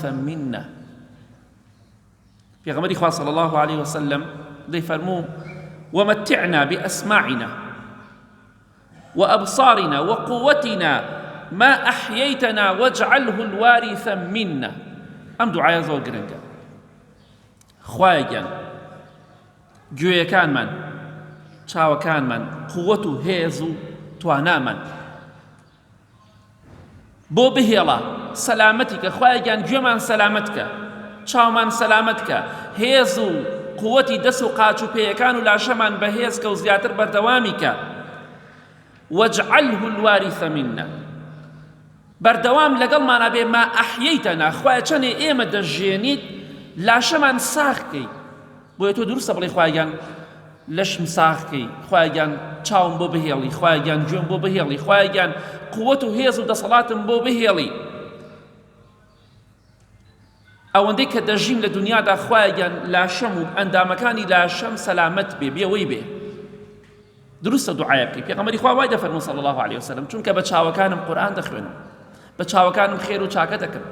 منا. پێغەمبەری خوا صلی الله عليه وسلم دەیفەرموو ومتعنا بأسماعنا وأبصارنا وقوتنا ما أحييتنا واجعله الوارث منا. ئەم دوعایە زۆر گرنگە. خوایەگیان گوێیەکانمان، چاوەکانمان، قووەت و هێز و توانامان بۆ بهێڵە سەلامەتی کە، خوایەگیان گوێمان سەلامەت کە، چاومان سەلامەت کە، هێز و قووەتی دەست و قاچ و پێیەکان و لاشەمان بەهێز کە و زیاتر بەردەوامی کە. واجعله الوارث منا، بەردەوام لەگەڵمانە بێ. ما ئەحیەیتەنا، خوایە چەندێ ئێمە دەژێنیت لاشەمان ساغکەی. بۆیە تۆ دروستە بڵێ خوایەگیان لەشم ساغکەی، خوایەگیان چاوم بۆ بهێڵی، خوایەگیان گوێم بۆ بهێڵی، خوایەگیان قووەت و هێز و دەسەڵاتم بۆ بهێڵی. ئەوەندەی کە دەژیم لە دنیادا خوایەگیان لاشەم و ئەندامەکانی لاشەم سەلامەت بێ، بێوەی بێ. دروستە دوعایە بکەی. پێغەمبەری خوا وای دەفەرموو صلی الله عليه وسلم چونکە بە چاوەکانم قورئان دەخوێنم، بە چاوەکانم خێر و چاکە دەکەم،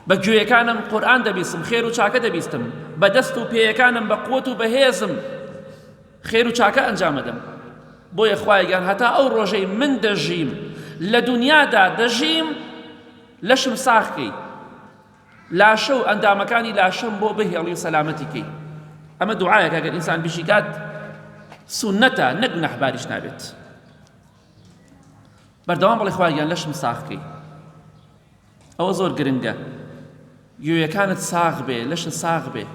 بە گوێیەکانم قورئان دەبیستم، خێر و چاکە دەبیستم، بە دەست و پێیەکانم بە قووەت و بەهێزم خێر و چاکە ئەنجام دەدەم. بۆیە خوایەگیان هەتا ئەو ڕۆژەی من دەژیم لە دنیادا دەژیم لەشم ساغکەی، لاشە و ئەندامەکانی لاشەم بۆ بهێڵی و سەلامەتی کەی. ئەمە دوعایەکە ئەگەر ئینسان بیشی کات سونەتە، نەک گوناحباریش نابێت. بەردەوام بڵێ خوایەگیان لەشم ساغکەی. ئەوە زۆر گرنگە. گوێیەکانت ساغ بێ، لەشت ساغ بێ.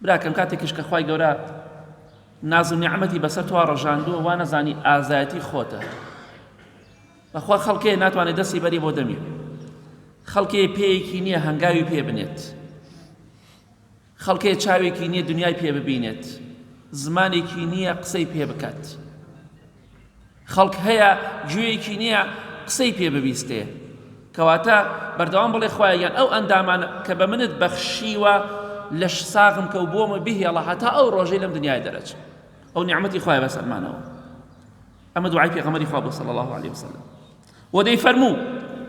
براکەم کاتێکیش کە خوای گەورە ناز و نیعمەتی بەسەر تۆ ڕەژاندووە وا نەزانی ئازایەتی خۆتە. بەخوا خەڵکەیە ناتوانێت دەستی بەری بۆ دەمی، خەڵکەیە پێیەکی نییە هەنگاوی پێ بنێت، خەڵکەیە چاوێکی نییە دنیای پێ ببینێت، زمانێکی نییە قسەی پێ بکات، خەڵک هەیە گوێیەکی نییە قسەی پێ ببیستێ. کەواتە بەردەوام بڵێ خوایەگیان ئەو ئەندامان کە بە منت بەخشیوە لەش ساغم کە و بۆمە بهێڵە هەتا ئەو ڕۆژەی لەم دنیای دەرەچ. ئەو نیعمەتی خوایە بەسەرمانەوە. ئەمە دوعای پێغەمبەری خوا بوو صلی الله عليه وسلم. و دەیفەرموو